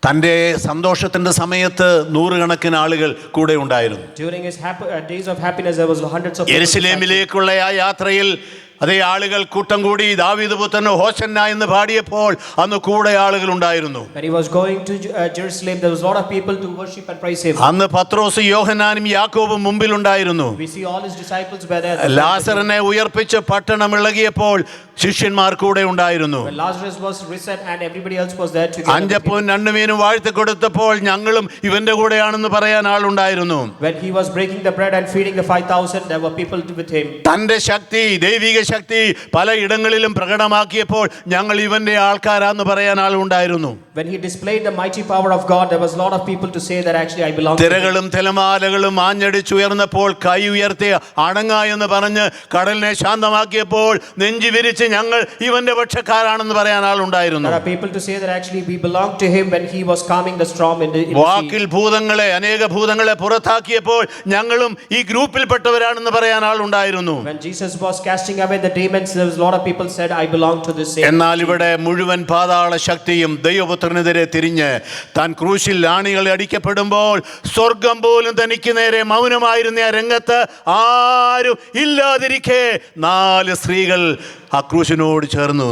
തൻ്റെ സന്തോഷത്തിൻ്റെ സമയത്ത് നൂറുകണക്കിന് ആളുകൾ കൂടെ ഉണ്ടായിരുന്നു. During his days of happiness, there was hundreds of people. യെരുശലേമിലേക്കുള്ള ആ യാത്രയിൽ അതേ ആളുകൾ കൂട്ടം കൂടി ദാവീദ് പുത്രൻ ഹോശന്ന എന്ന് പാടിയപ്പോൾ അന്ന് കൂടെ ആളുകൾ ഉണ്ടായിരുന്നു. When he was going to Jerusalem, there was a lot of people to worship and praise him. അന്ന് പത്രോസ് യോഹന്നാനും യാക്കോബും മുമ്പിൽ ഉണ്ടായിരുന്നു. We see all his disciples were there. ലാസറിനെ ഉയർപ്പിച്ച് പട്ടണം ഇളകിയപ്പോൾ ശിഷ്യന്മാർ കൂടെ ഉണ്ടായിരുന്നു. When Lazarus was risen and everybody else was there together. അഞ്ചപ്പവും 2 മീനും വാഴ്ത്തി കൊടുത്തപ്പോൾ ഞങ്ങളും ഇവന്റെ കൂടെയാണെന്ന് പറയാൻ ആളുണ്ടായിരുന്നു. When he was breaking the bread and feeding the 5,000, there were people with him. തന്റെ ശക്തി, ദൈവിക ശക്തി പല ഇടങ്ങളിലും പ്രകടമാക്കിയപ്പോൾ ഞങ്ങൾ ഇവന്റെ ആൾക്കാരാന്ന് പറയാൻ ആളുണ്ടായിരുന്നു. When he displayed the mighty power of God, there was a lot of people to say that actually I belong to him. തിരകളും തിരമാലകളും ആഞ്ഞടിച്ചുയർന്നപ്പോൾ കൈ ഉയർത്തി അടങ്ങ എന്ന് പറഞ്ഞ് കടലിനെ ശാന്തമാക്കിയപ്പോൾ നെഞ്ചി വിരിച്ച് ഞങ്ങൾ ഇവന്റെ പക്ഷക്കാരാണെന്ന് പറയാൻ ആളുണ്ടായിരുന്നു. There are people to say that actually we belong to him when he was calming the storm in the വാക്കിൽ ഭൂതങ്ങളെ, അനേക ഭൂതങ്ങളെ പുറത്താക്കിയപ്പോൾ ഞങ്ങളും ഈ ഗ്രൂപ്പിൽപ്പെട്ടവരാണെന്ന് പറയാൻ ആളുണ്ടായിരുന്നു. When Jesus was casting away the demons, there was a lot of people said I belong to this same. എന്നാൽ ഇവിടെ മുഴുവൻ പാതാള ശക്തിയും ദൈവപുത്രനെതിരെ തിരിഞ്ഞ് താൻ ക്രൂശിൽ ആണികൾ അടിക്കപ്പെടുമ്പോൾ സ്വർഗം പോലും തനിക്ക് നേരെ മൗനമായിരുന്ന ആ രംഗത്ത് ആരും ഇല്ലാതിരിക്കെ 4 സ്ത്രീകൾ ആ ക്രൂശിനോട് ചേർന്നു.